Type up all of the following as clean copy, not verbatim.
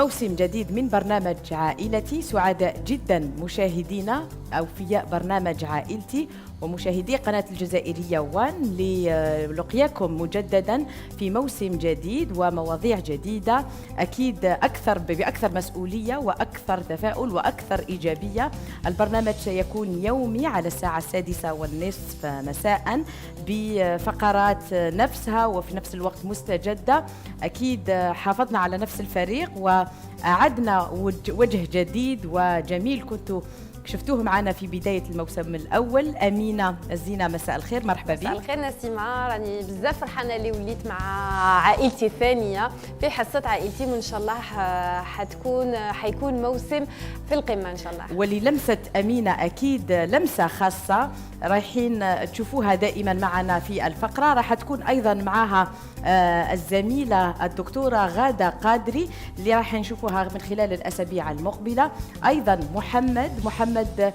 موسم جديد من برنامج عائلتي. سعداء جدا مشاهدينا أوفياء برنامج عائلتي ومشاهدي قناة الجزائرية 1 للقياكم مجددا في موسم جديد ومواضيع جديدة، أكيد بأكثر مسؤولية وأكثر تفاؤل وأكثر إيجابية. البرنامج سيكون يومي على الساعة 6:30 مساء بفقرات نفسها وفي نفس الوقت مستجدة. أكيد حافظنا على نفس الفريق وأعدنا وجه جديد وجميل كنتوا شفتوه معنا في بداية الموسم الأول. أمينة الزينة، مساء الخير، مرحبا بك. مساء الخير نسيمة، راني بزاف فرحانة اللي وليت مع عائلتي الثانية في حصة عائلتي، وإن شاء الله حيكون موسم في القمة إن شاء الله. وللمسة أمينة أكيد لمسة خاصة رايحين تشوفوها دائما معنا في الفقرة. راح تكون أيضا معها الزميلة الدكتورة غادة قادري اللي راح نشوفوها من خلال الأسابيع المقبلة. أيضا محمد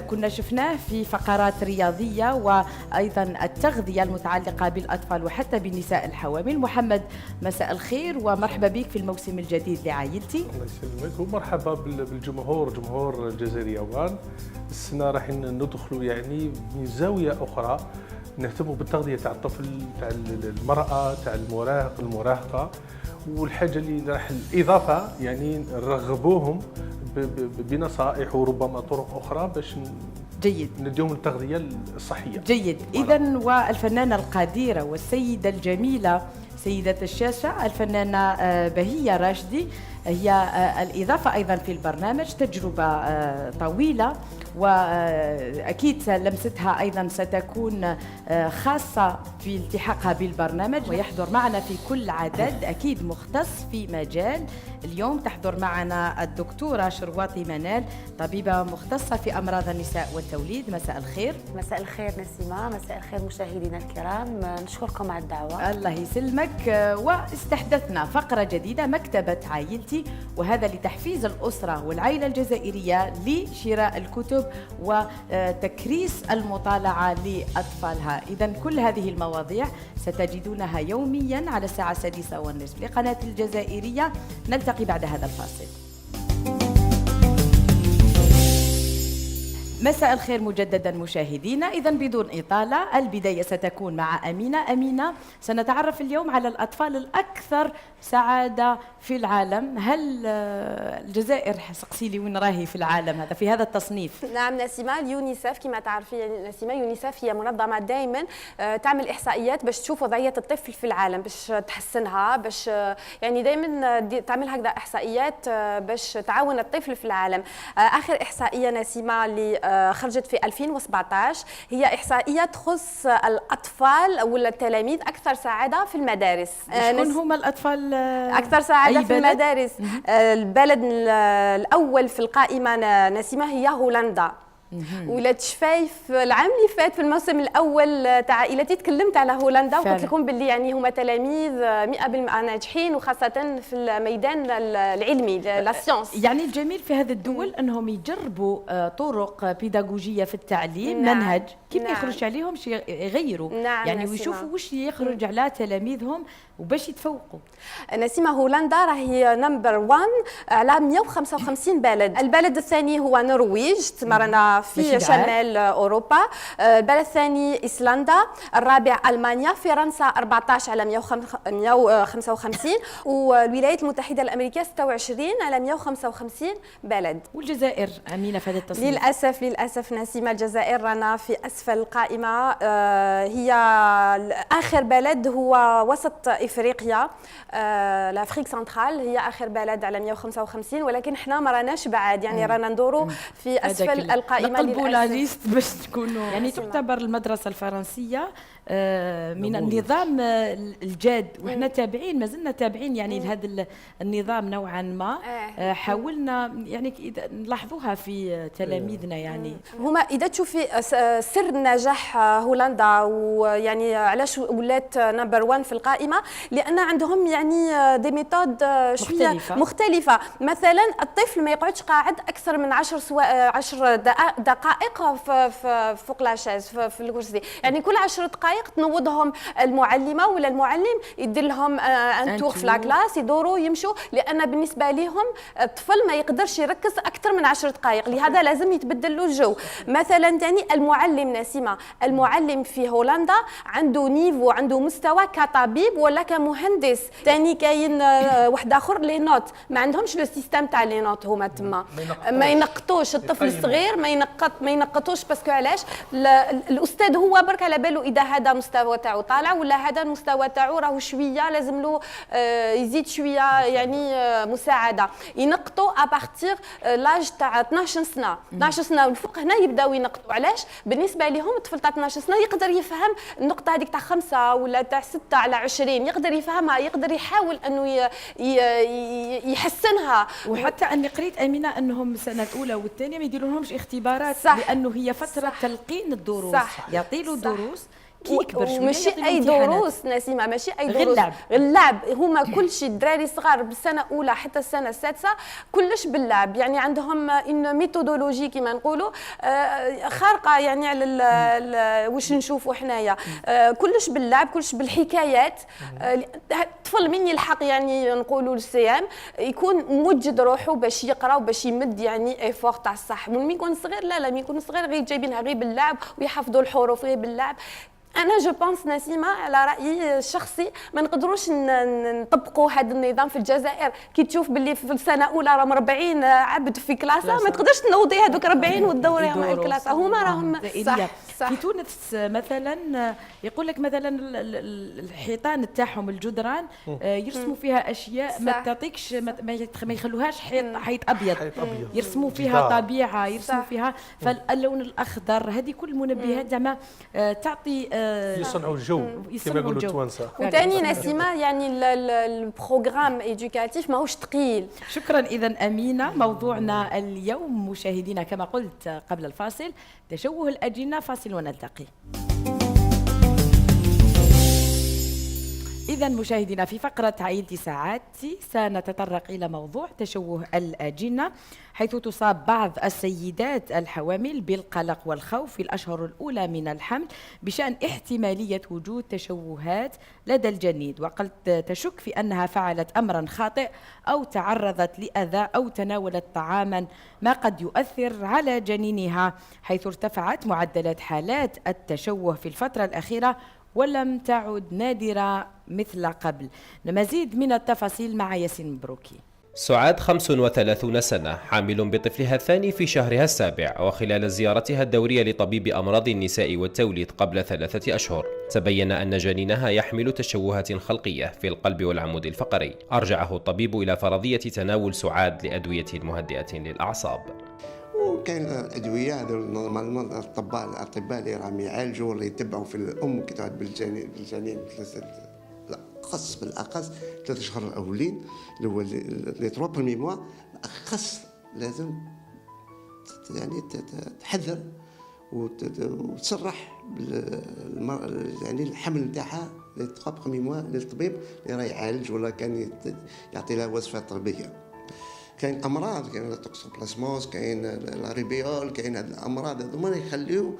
كنا شفناه في فقرات رياضية وأيضا التغذية المتعلقة بالأطفال وحتى بالنساء الحوامل. محمد مساء الخير ومرحبا بك في الموسم الجديد لعائلتي. الله يسلمك ومرحبا بالجمهور، جمهور الجزائرية 1. السنة راح ندخلوا يعني من زاوية أخرى، نهتموا بالتغذية تاع الطفل، تاع المرأة، تاع المراهقة، والحاجة اللي راح الإضافة يعني نرغبوهم بنصائح وربما طرق أخرى باش جيد نديهم التغذية الصحية. جيد. إذن والفنانة القديرة والسيدة الجميلة سيدة الشاشة الفنانة بهية راشدي هي الإضافة أيضا في البرنامج، تجربة طويلة وأكيد لمستها أيضا ستكون خاصة في التحاقها بالبرنامج، ويحضر معنا في كل عدد أكيد مختص في مجال. اليوم تحضر معنا الدكتورة شرواطي منال، طبيبة مختصة في أمراض النساء والتوليد. مساء الخير. مساء الخير نسيمة، مساء الخير مشاهدينا الكرام، نشكركم على الدعوة. الله يسلمك. واستحدثنا فقرة جديدة مكتبة عائلتي، وهذا لتحفيز الأسرة والعائلة الجزائرية لشراء الكتب وتكريس المطالعة لأطفالها. إذن كل هذه المواضيع ستجدونها يوميا على الساعة 6:30 لقناة الجزائرية. نلتقي بعد هذا الفاصل. مساء الخير مجددا مشاهدينا. إذن بدون إطالة البداية ستكون مع أمينة. سنتعرف اليوم على الأطفال الأكثر سعادة في العالم. هل الجزائر سقسي لي وين راهي في العالم هذا في هذا التصنيف؟ نعم نسيمة، اليونيسف كما تعرفين نسيمة، يونيسف هي منظمة دائما تعمل إحصائيات باش تشوف وضعية الطفل في العالم، باش تحسنها، باش يعني دائما تعمل هكذا إحصائيات باش تعاون الطفل في العالم. آخر إحصائية نسيمة اللي خرجت في 2017 هي إحصائية تخص الأطفال أو التلاميذ أكثر سعادة في المدارس. شكون هما الأطفال أكثر سعادة في المدارس؟ البلد الأول في القائمة نسيمة هي هولندا. ولاد شفايف العام اللي فات في الموسم الاول تاع عائلتي تكلمت على هولندا وقلت لكم باللي يعني هما تلاميذ 100% ناجحين، وخاصه في الميدان العلمي لا سيونس. يعني الجميل في هذه الدول انهم يجربوا طرق بيداغوجيه في التعليم. نعم. منهج كيف نعم. يخرج عليهم يغيروا. نعم. يعني ويشوفوا واش يخرج على تلاميذهم وباش يتفوقوا. نسيمة هولندا راهي نمبر 1 على 155 بلد. البلد الثاني هو نرويج، تمرنا في شمال أوروبا. البلد الثاني إيسلندا. الرابع ألمانيا. فرنسا 14 على 155 والولايات المتحدة الأمريكية 26 على 155 بلد. والجزائر أمينة في هذا التصنيف؟ للأسف نسيمة الجزائر رانا في أسفل القائمة. هي آخر بلد هو وسط إفريقيا، لأفريق سنترال هي آخر بلد على 155، ولكن احنا ما راناش بعاد، يعني رانا ندوروا في أسفل القائمة. نقلبوا لا ليست باش تكونوا يعني تعتبر المدرسة الفرنسية من النظام الجاد، وإحنا تابعين ما زلنا تابعين يعني لهذا النظام نوعا ما. حاولنا يعني نلاحظوها في تلاميذنا. يعني هما إذا تشوفي سر سر نجاح هولندا، ويعني علاش ولات نمبر 1 في القائمه، لان عندهم يعني دي ميثود شويه مختلفه. مثلا الطفل ما يقعدش قاعد اكثر من 10 دقائق فوق لاشاز في الكرسي، يعني كل 10 دقائق تنوضهم المعلمه ولا المعلم يدير لهم ان تور في لاكلاس، يدوروا يمشوا، لان بالنسبه لهم الطفل ما يقدرش يركز اكثر من 10 دقائق، لهذا لازم يتبدل له الجو. مثلا ثاني المعلم نسيمه، المعلم في هولندا عنده نيفو، عنده مستوى كطبيب ولا كمهندس. ثاني كاين واحد اخر لي نوت، ما عندهمش لو سيستم تاع لي نوت هما تما، ما ينقطوش الطفل الصغير، ما ينقطوش باسكو علاش الاستاذ هو برك على باله اذا هذا مستوى تاعو طالع ولا هذا المستوى تاعو راهو شويه لازم له يزيد شويه يعني مساعده. ينقطوا ابارتيغ لاج تاع 12 سنه، 12 سنه والفوق هنا يبداو ينقطوا. علاش؟ بالنسبه لهم الطفل تاع 12 سنه يقدر يفهم النقطه هذيك تاع 5 ولا تاع 6 على 20، يقدر يفهمها، يقدر يحاول انه يحسنها. وحتى اني قريت امينه انهم السنه الاولى والثانيه ما يديرولهمش اختبارات، صح. لانه هي فتره صح. تلقين الدروس، يعطيلو دروس كي يكبر شويه. ماشي اي دروس نسيمه، ماشي اي دروس، اللعب. هما كل شيء الدراري صغار بالسنه الاولى حتى السنه السادسه كلش باللعب، يعني عندهم ان ميثودولوجي كما نقولوا خارقه يعني على واش نشوفوا حنايا، كلش باللعب، كلش بالحكايات. الطفل من يلحق يعني نقولوا السيام يكون موجد روحه باش يقرا وباش يمد يعني ايفور تاع الصح. من يكون صغير لا من يكون صغير غير جايبينها غير باللعب ويحفظوا الحروف غير باللعب. انا جو بونس نسيمه على رايي الشخصي ما نقدروش نطبقوا هذا النظام في الجزائر. كي تشوف باللي في السنه الاولى راهم 40 عبد في كلاسه، ما تقدرش تنوضي هذوك 40 وتدوريهم على الكلاسه، هما راهم صح. في تونس مثلا يقول لك مثلا الحيطان تاعهم الجدران يرسموا فيها اشياء ما تعطيكش، ما يخلوهاش حيط ابيض، يرسموا فيها طبيعه، يرسموا فيها فاللون الاخضر. هذه كل منبهات زعما تعطي يصنعوا الجو كما يقولوا التوانسه. وثاني نسيمه يعني البروغرام ايدوكاتيف ماهوش ثقيل. شكرا. اذا امينه، موضوعنا اليوم مشاهدينا كما قلت قبل الفاصل تشوه الاجنه، فاصل ونلتقي. إذا مشاهدينا في فقرة عائلتي سعادتي سنتطرق إلى موضوع تشوه الأجنة، حيث تصاب بعض السيدات الحوامل بالقلق والخوف في الأشهر الأولى من الحمل بشأن احتمالية وجود تشوهات لدى الجنين، وقد تشك في أنها فعلت أمرا خاطئ أو تعرضت لأذى أو تناولت طعاما ما قد يؤثر على جنينها، حيث ارتفعت معدلات حالات التشوه في الفترة الأخيرة ولم تعد نادرة مثل قبل. مزيد من التفاصيل مع ياسين مبروكي. سعاد 35 سنة، حامل بطفلها الثاني في شهرها السابع، وخلال زيارتها الدورية لطبيب أمراض النساء والتوليد قبل 3 أشهر تبين أن جنينها يحمل تشوهات خلقية في القلب والعمود الفقري. أرجعه الطبيب إلى فرضية تناول سعاد لأدوية مهدئة للأعصاب. وكاين الادويه هذو نورمالمون الاطباء اللي راهم يعالجوا اللي يتبعوا في الام كي تعود بالجنين خاص بالاخص 3 أشهر الاولين اللي هو لي 3 بريمي موا اخص لازم يعني تحذر وتصرح يعني الحمل نتاعها لي 3 بريمي موا للطبيب اللي راه يعالج ولا كان يعطي لها وصفه طبيه. كاين امراض، كاين التوكسوبلازموز، كاين الريبيول، كاين هاد الامراض هذوما يخليو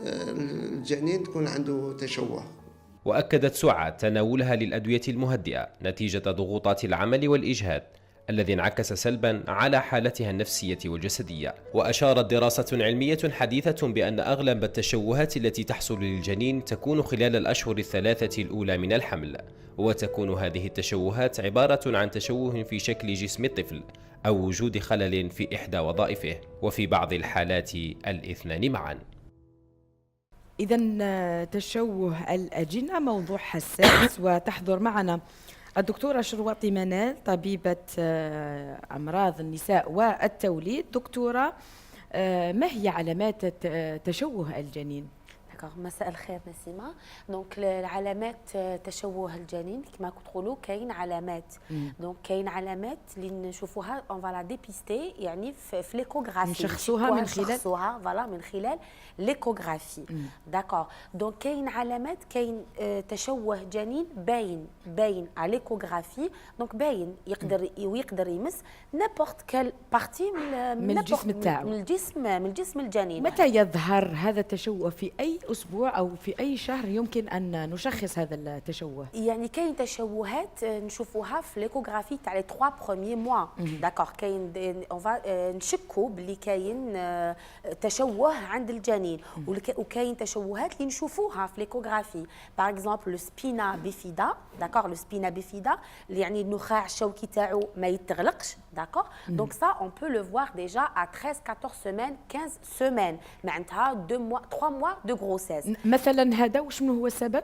الجنين تكون عنده تشوه. وأكدت سعاد تناولها للأدوية المهدئة نتيجة ضغوطات العمل والإجهاد الذي انعكس سلبا على حالتها النفسية والجسدية. وأشارت دراسة علمية حديثة بأن أغلب التشوهات التي تحصل للجنين تكون خلال الأشهر 3 الأولى من الحمل، وتكون هذه التشوهات عبارة عن تشوه في شكل جسم الطفل أو وجود خلل في إحدى وظائفه، وفي بعض الحالات الاثنان معا. إذا تشوه الأجنة موضوع حساس، وتحضر معنا الدكتورة شروطي منال طبيبة أمراض النساء والتوليد. دكتورة، ما هي علامات تشوه الجنين؟ مساء الخير نسيمة. دونك العلامات تشوه الجنين كما تقولوا كاين علامات. دونك كاين علامات اللي نشوفوها اون فالا ديبيستي يعني في ليكوغرافي نشخصوها من خلال ليكوغرافي. داكور. دونك كاين علامات كاين تشوه جنين باين على ليكوغرافي. دونك باين يقدر يمس نابورت كال بارتي من الجسم تاعو، من الجسم الجنين. متى يظهر هذا التشوه؟ في أي أسبوع أو في أي شهر يمكن أن نشخص هذا التشوه؟ يعني كاين تشوهات نشوفوها في ليكوغرافي تاع لي 3 بروميير موا. داكور. كاين نشكوا بلي كاين تشوه عند الجنين، وكاين تشوهات اللي نشوفوها في ليكوغرافي. باغ اكزومبل لو سبينا بيفيدا. داكور. لو سبينا بيفيدا اللي يعني النخاع الشوكي تاعو ما يتغلقش. داكور. دونك سا اون بو لو فوار ديجا ا 13 14 سيمين 15 سيمين، معناتها 2 موا 3 موا دو غروسيس. مثلا هذا وشنو هو السبب؟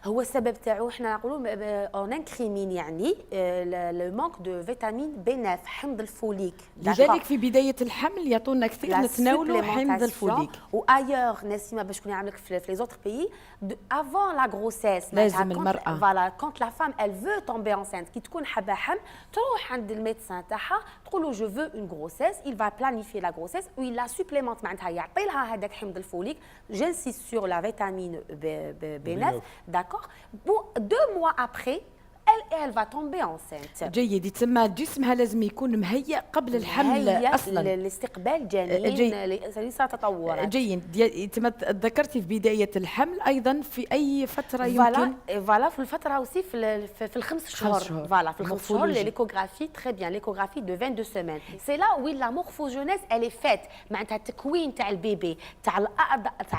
هو السبب تاعو حنا نقولوا اون انكريمين يعني لو مانك دو فيتامين بي 9 حمض الفوليك. لذلك في بدايه الحمل يعطونا كثير نتناولوا حمض الفوليك. وايور نسيمه باش كون عاملك في لي زوتر بيي افون لا غروسيس لازم المراه فوالا كونت لا فام ال فو تومبي انسينت كي تكون حابه حمل تروح عند الميدسان تاعها تقول له جو فو اون غروسيس il va planifier la grossesse و il la supplémente معناتها يعطي لها هذاك حمض الفوليك. جنسيست سور لا فيتامين بي 9. D'accord. Bon, 2 mois après, elle va tomber enceinte. جيد. يتسمى جسمها لازم يكون مهيأ قبل الحمل اصلا لاستقبال جنين ليس تطورات. جيد. يتم ذكرتي في بدايه الحمل ايضا في اي فتره يمكن؟ فوالا في الفتره اوسي في الخمس شهور. فوالا في الخمس شهور ليكوغرافي تري بيان ليكوغرافي دو 22 سيمين. سي لا وين لا مورفوجينيز الي فات معناتها التكوين تاع البيبي تاع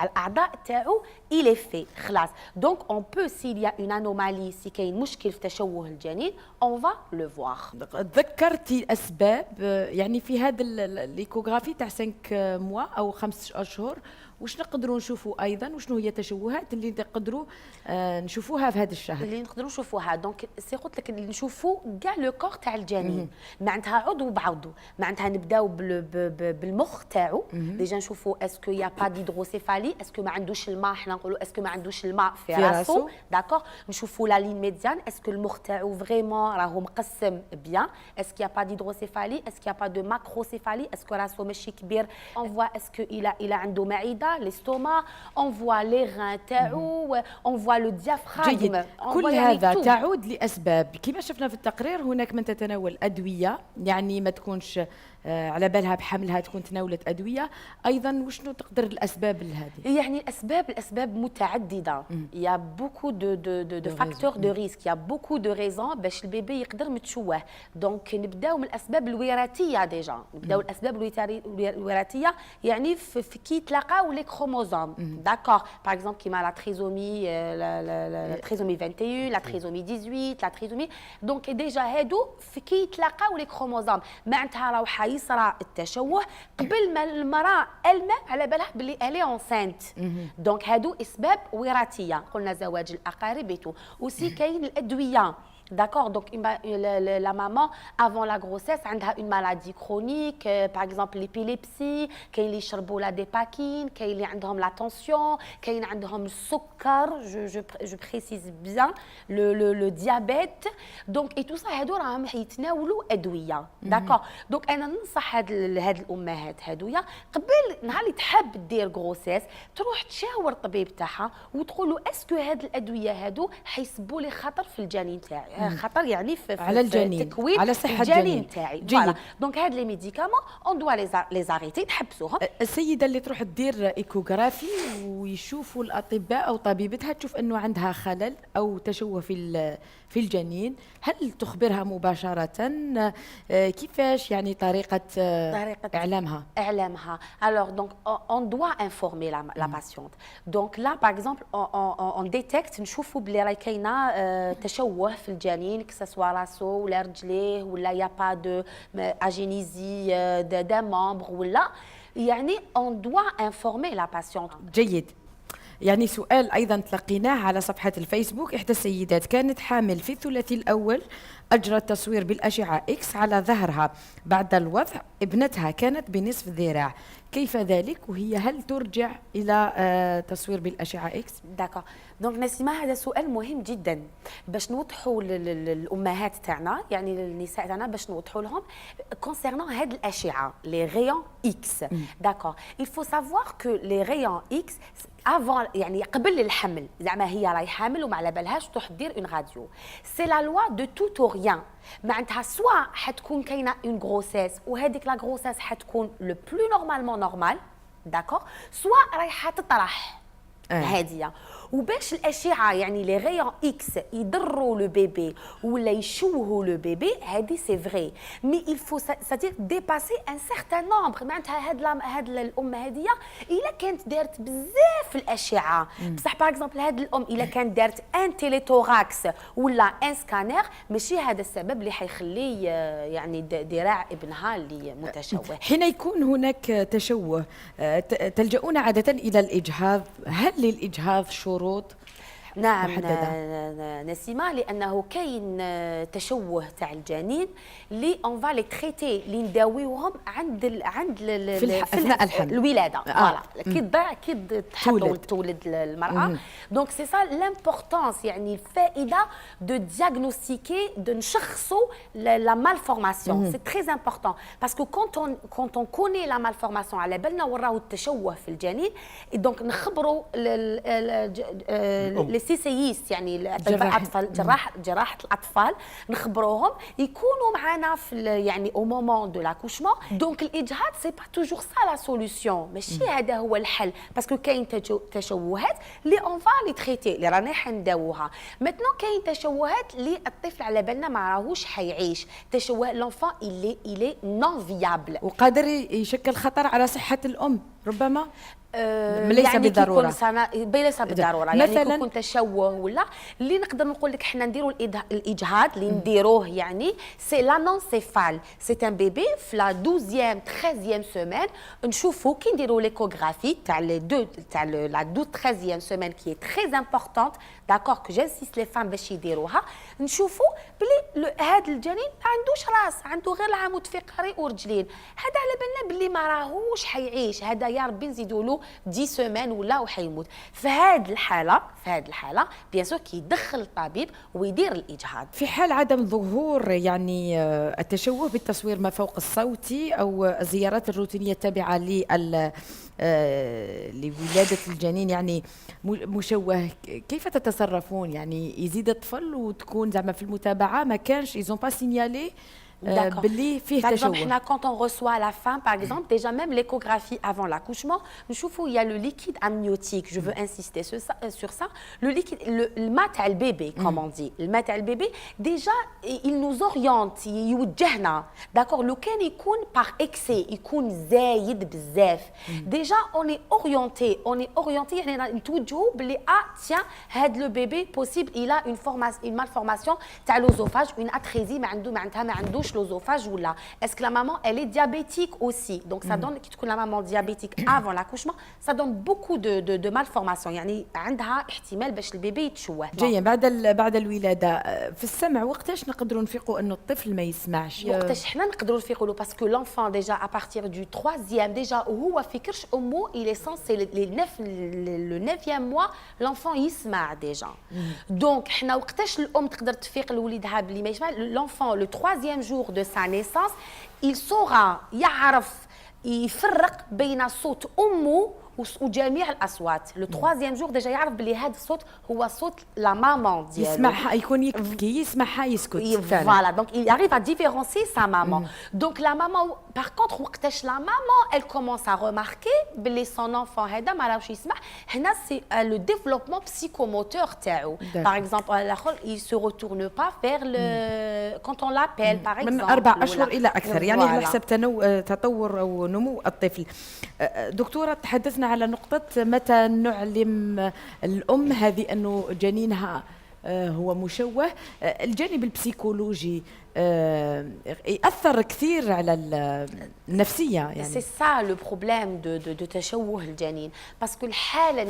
الاعضاء تاعو الي في خلاص. دونك اون بو سيل يا اون انومالي سي كاين مشكل في تشوه الجنين اون فا لو فوار. ذكرتي اسباب يعني في هذا الليكوغرافي تاع 5 موا او 5 اشهر واش نقدروا نشوفوا ايضا وشنو هي التشوهات اللي نقدروا نشوفوها في هذا الشهر؟ اللي نقدروا نشوفوها دونك سي قلت لك اللي نشوفوا كاع لو كور تاع الجنين معناتها عضو بعضو. معناتها نبداو بالمخ تاعو ديجا نشوفوا اسكو يا با ديدروسيفالي اسكو ما عندوش الماء. حنا نقولوا اسكو ما عندوش الماء في راسو. داكور. نشوفوا لا لين ميديان اسكو المخ تاعو فريمون راهو مقسم بيان. اسكو يا با ديدروسيفالي اسكو يا با دو ماكروسيفالي اسكو راسو ماشي كبير. اون فوا اسكو الى عنده معده l'estomac, on voit les reins تاعو, on voit le diaphragme. جيد. كل هذا تعود لأسباب كما شفنا في التقرير. هناك من تتناول أدوية يعني ما تكونش على بالها بحملها تكون تناولت أدوية أيضا. وشنو تقدر الأسباب لهذه؟ يعني الأسباب متعددة. يا بوكو دو فاكتور دو ريسك. يا بوكو دو ريزون باش البيبي يقدر متشوه. دونك نبداو من الأسباب الوراثية ديجا. نبداو الأسباب الوراثية يعني في كي تلاقاو لي كروموزوم. داكور. باغ اكزومبل كيما لا تريزومي لا تريزومي 21 لا تريزومي 18 لا تريزومي. دونك ديجا هادو في كي تلاقاو لي كروموزوم معناتها راهو يصرى التشوه قبل ما المراه الماء على بالها بلي الي اونسانت. دونك هادو اسباب وراثيه. قلنا زواج الاقارب ايتو وسي كاين الادويه. D'accord, donc la maman avant la grossesse عندها une maladie chronique, par exemple l'épilepsie, كاين اللي يشربوا لا ديباكين, كاين اللي عندهم لا tension, كاين عندهم السكر, je précise bien le diabète. Donc et tout ça هادو راهم يتناولوا ادويه. D'accord. Donc انا ننصح هاد الامهات هادويا قبل نهار اللي تحب دير غروسيس تروح تشاور الطبيب تاعها وتقول له اسكو هاد الادويه هادو حيسبوا لي خطر في الجنين تاعي. خطر يعني في على الجنين تكوين على صحه الجنين تاعي. جيد. دونك هاد لي ميديكامون اون دوا لي زاريتي نحبسوهم. السيده اللي تروح تدير ايكوغرافي ويشوفوا الاطباء او طبيبتها تشوف انه عندها خلل او تشوه في الجنين، هل تخبرها مباشره؟ كيفاش يعني طريقه اعلامها؟ Alors donc on doit informer la patiente. Donc là par exemple on détecte نشوفوا بلي راهي كاينه تشوه في الجنين كسوا راسو ولا رجليه ولا يا با دو اجينيزي دا ممبر ولا يعني on doit informer la patiente. جيد. يعني سؤال أيضا تلقيناه على صفحة الفيسبوك. إحدى السيدات كانت حامل في الثلاثي الأول، أجرت تصوير بالأشعة إكس على ظهرها. بعد الوضع ابنتها كانت بنصف ذراع، كيف ذلك؟ وهي هل ترجع إلى تصوير بالأشعة إكس؟ داكور. دونك نسيمة هذا سؤال مهم جدا باش نوضحوا للامهات تاعنا، يعني للنساء تاعنا باش نوضحوا لهم كونسيرنون هاد الاشعه لي ريون اكس. داكور. il faut savoir que les rayons X avant يعني قبل الحمل، زعما هي راهي حامل وما على بالهاش تروح دير اون راديو. سي لا لوا دو توت او ريان، معناتها سوا حتكون كاينه اون غروسيس وهذيك لا غروسيس حتكون لو بلو نورمالمون نورمال، داكور، سوا رايحه تطرح هاديه. وباش الاشعه يعني لي ريون اكس يضروا لو بيبي ولا يشوهوا لو بيبي، هذه سي فري، مي il faut c'est-à-dire dépasser un certain nombre. معناتها هاد الام هذه الا كانت دارت بزاف الاشعه، بصح باغ اكزومبل هاد الام الا كانت دارت ان تيليتوراكس ولا ان سكانير، ماشي هذا السبب اللي حيخليه يعني ذراع ابنها اللي متشوه. حين يكون هناك تشوه تلجؤون عادة إلى الإجهاض، هل للإجهاض شروط نعم محددة؟ نسيمة، لأنه كاين تشوه تاع الجنين اللي اون فا لي تريتي اللي نداويوهم عند أثناء الحمل الولادة. فوالا كي تولد المرأة. دونك سي سا لامبورطونس، يعني الفائدة دو دياغنوستيكي دو نشخصوا لا مالفورماسيون. سي تري امبورطون باسكو كونت اون كوني لا مالفورماسيون، على بالنا وراو التشوه في الجنين، دونك نخبروا سيسيست يعني اطباء جراحه الاطفال، نخبروهم يكونوا معنا في يعني او مومون دو لاكوشمون. دونك الاجهاض سي با توجور سا لا سوليوشن، ماشي هذا هو الحل، باسكو كاين تشوهات اللي اون فا لي تريتي اللي رانا حنداووها. ماتنو كاين تشوهات اللي الطفل على بالنا ما راهوش حيعيش، تشوه لونفون إلي نون فيابل وقادر يشكل خطر على صحة الأم ربما. ليس يعني بالضروره، ليس بالضروره، يعني يكون تشوه ولا اللي نقدر نقول لك حنا نديروا الاجهاض اللي نديروه يعني سي لانونسيفال. سي ان بيبي في لا 12 13 سيمين نشوفوا كي نديروا ليكوغرافي تاع لا 12 13 سيمين كي تري امبورطونت، داكور كو جانسيست لي فام باش يديروها، نشوفوا بلي هذا الجنين ما عندوش راس، عنده غير العمود الفقري ورجلين، هذا على بالنا بلي ما راهوش حيعيش، هذا يا ربي نزيدوا له 10 سيمين ولا وحيموت. في هذه الحاله بيان سور كيدخل الطبيب ويدير الاجهاض. في حال عدم ظهور يعني التشوه بالتصوير ما فوق الصوتي او الزيارات الروتينيه التابعه لولادة الجنين يعني مشوه، كيف تتصرفون؟ يعني يزيد الطفل وتكون زعما في المتابعة ما كانش ils ont pas signalé باللي فيه تشوه. تشوه. حنا quand on reçoit la femme par exemple, déjà même l'échographie avant l'accouchement, نشوفوا il y a le liquide amniotique, je veux insister sur ça, le liquide الماء تاع البيبي comme on dit، الماء تاع البيبي déjà il nous oriente يوجهنا، داكور. لو كان يكون par excès يكون زايد بزاف déjà on est orienté يعني نتوجهوا بلي tiens هاد لو بيبي possible il a une malformation تاع l'œsophage, une atrésie معناتها ما عندوش l'œsophage ou là. Est-ce que la maman elle est diabétique aussi? Donc ça donne que la maman diabétique avant l'accouchement, ça donne beaucoup de malformations. يعني عندها احتمال باش البيبي يتشوه. جيد. بعد الولادة في السمع وقتاش نقدروا نفيقوا انه الطفل ما يسمعش؟ وقتاش حنا نقدروا نفيقوا له باسكو l'enfant déjà à partir du 3e déjà وهو في كرش امه il est censé le 9e mois l'enfant يسمع déjà. Donc حنا وقتاش الام تقدر تفيق لوليدها بلي ما يسمع، l'enfant le 3e jour de sa naissance il saura يعرف يفرق بين صوت امه وجميع الاصوات. لو 3 جور ديجا يعرف بلي هذا الصوت هو صوت لا مامان ديالو، يسمعها، يكون يبكي يسمعها يسكت. فوالا دونك il arrive à différencier sa maman. Donc la maman par contre وقتاش la maman elle commence à remarquer بلي son enfant هذا ما راهوش يسمع، هنا سي لو ديفلوبمون psychomoteur تاعو. par exemple الاخر il se retourne pas vers le quand on l'appelle par exemple من 4 أشهر الى اكثر، يعني على حسب تطور او نمو الطفل. دكتوره تحدثنا على نقطة متى نعلم الأم هذه أنه جنينها هو مشوه. الجانب البسيكولوجي ياثر كثير على النفسيه يعني. سي سا لو بروبليم دو تشوه الجنين باسكو الحاله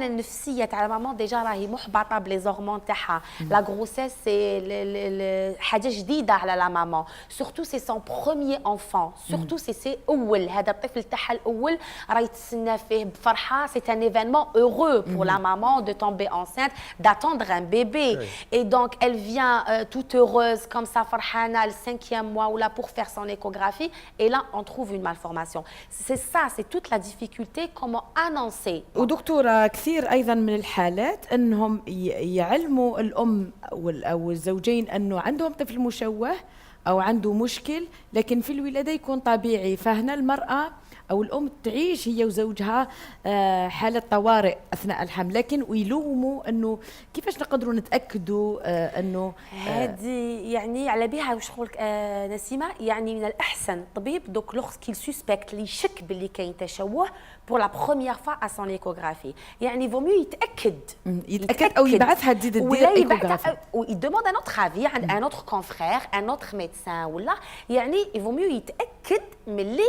النفسيه تاع ماما ديجا راهي محبطه بلي زورمون تاعها. لا غروسيس سي حاجه جديده على لا ماما سورتو سي سون بروميير انفون سورتو سي اول هذا الطفل تاعها الاول راهي تسنى فيه بفرحه. سي ان ايفينمون heureux pour la maman de tomber enceinte, d'attendre un bébé. Et donc, elle vient toute heureuse, comme ça, farhana, le 5e mois, ou là, pour faire son échographie. Et là, on trouve une malformation. C'est ça, c'est toute la difficulté, comment annoncer. ودكتورة كثير أيضا من الحالات أنهم يعلموا الأم أو الزوجين أنه عندهم طفل مشوه أو عنده مشكل، لكن في الولادة يكون طبيعي. فهنا المرأة أو الأم تعيش هي وزوجها حالة طوارئ أثناء الحمل، لكن ويلوموا أنه كيفاش نقدروا نتأكدوا أنه هذه يعني على بها واش نقول نسيمة. يعني من الأحسن طبيب دوك لوغ كيل سوسبكت اللي يشك باللي كاين تشوه بور لا بروميير فوا ا سون ايكوغرافي، يعني فوميو يتأكد أو يبعثها تزيد دير ايكوغرافي ويدوموند ان اوتر افي عند ان اوتر كونفرير ان اوتر ميدسان ولا يعني فوميو يتأكد ملي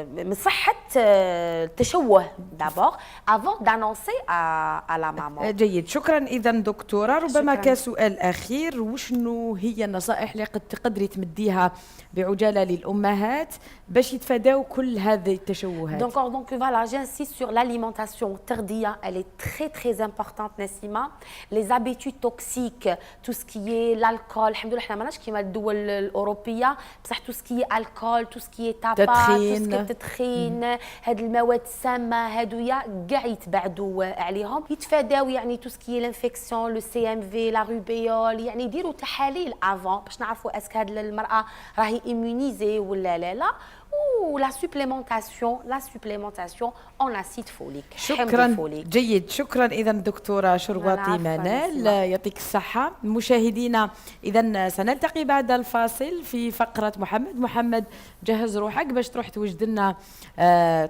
من صحة التشوه دابور افون دانونسي ا لا مامون. جيد، شكرا. إذا دكتورة ربما كسؤال أخير، وشنو هي النصائح اللي قد تقدري تمديها بعجالة للأمهات باش يتفاداو كل هذه التشوهات؟ Donc voilà, j'insiste sur l'alimentation tardia, elle est très importante Nassima. Les habitudes toxiques, tout ce qui est l'alcool, alhamdoulilah حنا ماناش كيما الدول الأوروبية، بصح tout ce qui est alcool, tout ce qui est tabac, tout ce qui est التدخين، هاد المواد السامة هادويا كاع يتبعدوا عليهم، يتفاداو يعني tout ce qui est l'infection, le CMV, la rubéole، يعني يديروا تحاليل افون باش نعرفوا اسك هاد المرأة راهي immunisée ولا لا. ou la supplémentation en acide folique. شكرا. جيد، شكرا. إذا دكتورة شرواطي منال يعطيك الصحة. مشاهدينا إذا سنلتقي بعد الفاصل في فقرة محمد جهز روحك باش تروح توجد لنا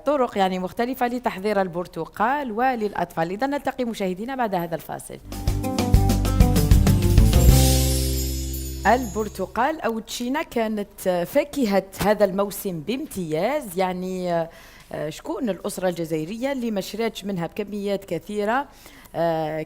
طرق يعني مختلفة لتحضير البرتقال وللأطفال. إذا نلتقي مشاهدينا بعد هذا الفاصل. البرتقال أو تشينا كانت فاكهة هذا الموسم بامتياز، يعني شكون الأسرة الجزائرية اللي ما شراتش منها بكميات كثيرة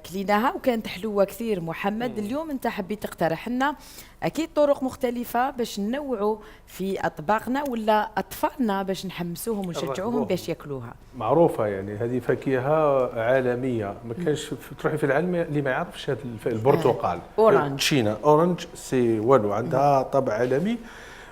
كليناها وكانت حلوة كثير. محمد اليوم انت حبيت تقترح لنا اكيد طرق مختلفة باش ننوعوا في اطباقنا ولا اطفالنا باش نحمسوهم ونشجعوهم باش ياكلوها. معروفة يعني هذه فاكهة عالمية، ما كانش تروحي في العالم اللي ما يعرفش هذا البرتقال. اورانج تشينا اورانج سي والو عندها طابع عالمي.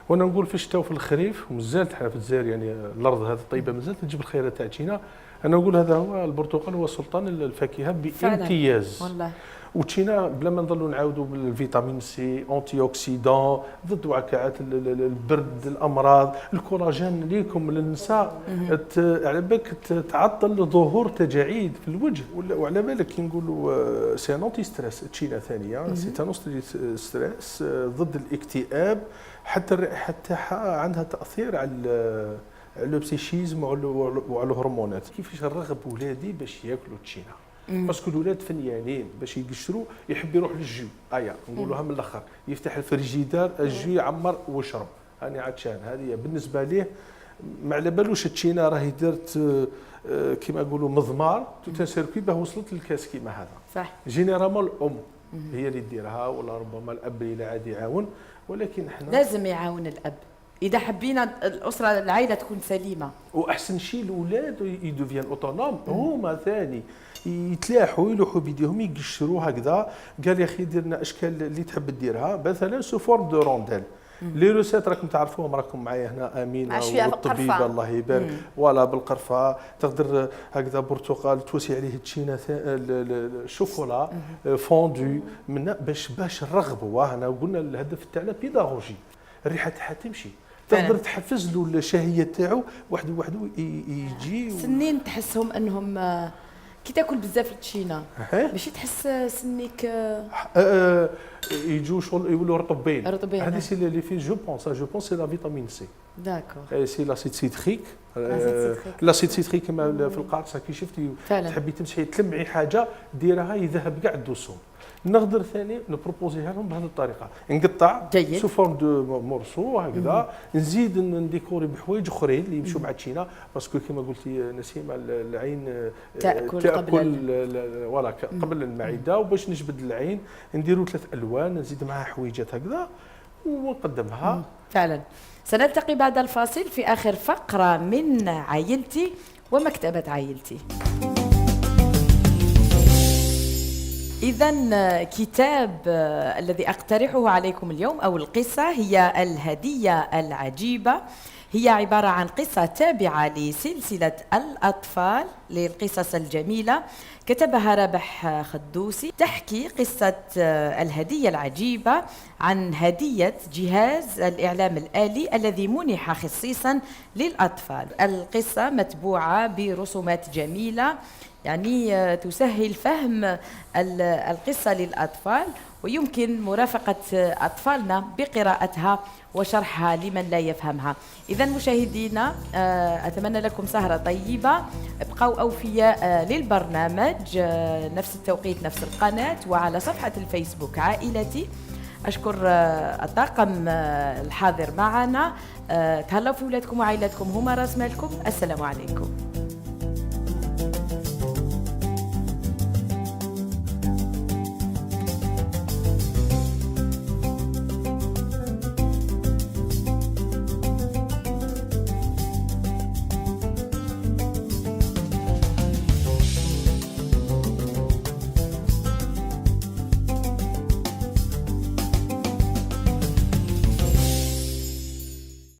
وانا نقول في الشتاء وفي الخريف ومازالت حنا في الجزائر يعني الارض هذه الطيبه مازالت تجيب الخيرات تاع تشينا. انا نقول هذا هو البرتقال هو سلطان الفاكهه بامتياز والله. وتشينا بلا ما نضلوا نعاودوا بالفيتامين سي، انتي اوكسيدون، ضد وعكاءات البرد، الامراض، الكولاجين ليكم للنساء، على بالك تعطل ظهور تجاعيد في الوجه، وعلى بالك كي نقولوا سي انتي ستريس. تشينا ثانيه سي انتي ستريس ضد الاكتئاب، حتى الرائحه تاعها عندها تاثير على لو بسيشيزم وعلى الهرمونات. كيفاش نرغب ولادي باش ياكلوا تشينا؟ باسكو الولاد فنيانين باش يقشروا يحب يروح للجو. نقولوها من الاخر، يفتح الفريجيدار الجو يعمر ويشرب. هاني عطشان، هذه بالنسبه ليه ما على بالوش التشينا راهي درت كيما يقولوا مضمار تو سيركوي باه وصلت للكاس كيما هذا. صح. جينيرالمون الام هي اللي ديرها ولا ربما الاب اللي عادي يعاون، ولكن احنا لازم يعاون الاب اذا حبينا الاسره العائله تكون سليمه. واحسن شيء الاولاد يدوفيان اوتونوم هما ثاني يتلاحوا يلوحوا بيديهم يقشروا هكذا. قال يا اخي دير لنا اشكال اللي تحب ديرها مثلا سو فورم دو رونديل. لي روسيت راكم تعرفوهم، راكم معايا هنا امينه والطبيبه الله يبارك. ولا بالقرفه تقدر هكذا برتقال توسي عليه تشينا الشوكولا فوندو من باش نرغبوا. هنا قلنا الهدف تاعنا بيداغوجي، الريحه تاعها تمشي، تقدر تحفز له الشهيه تاعو وحده يجي. سنين تحسهم انهم كي تاكل بزاف التشينا ماشي تحس سنيك يجوا شغل يولوا رطبين. هذه سي اللي فيه جو بونس سي لا فيتامين سي. داكور. سي لاسيد سيتريك. لاسيد سيتريك كما في القارصه كي شفتي تحبي تمسحي تلمعي حاجه ديرها يذهب كاع الدسم. نقدر ثاني نبروبوزيها لهم بهذه الطريقه، نقطع جيد. سو فورم دو مورسو هكذا، نزيد نديكوري بحوايج اخرين اللي يمشوا مع التشينا، باسكو كما قلتي نسيمه العين تاكل ولا قبل المعده، وباش نجبد العين نديروا 3 الوان، نزيد معها حويجات هكذا ونقدمها. فعلا. سنلتقي بعد الفاصل في آخر فقرة من عائلتي ومكتبة عائلتي. إذن كتاب الذي أقترحه عليكم اليوم أو القصة هي الهدية العجيبة. هي عبارة عن قصة تابعة لسلسلة الأطفال للقصص الجميلة، كتبها رابح خدوسي، تحكي قصة الهدية العجيبة عن هدية جهاز الإعلام الآلي الذي منح خصيصا للأطفال. القصة متبوعة برسومات جميلة يعني تسهل فهم القصة للأطفال، ويمكن مرافقة أطفالنا بقراءتها وشرحها لمن لا يفهمها. إذن مشاهدينا أتمنى لكم سهرة طيبة، ابقوا أوفياء للبرنامج، نفس التوقيت نفس القناة وعلى صفحة الفيسبوك عائلتي. أشكر الطاقم الحاضر معنا، تهلاو في ولادكم وعائلتكم، هما راس مالكم. السلام عليكم.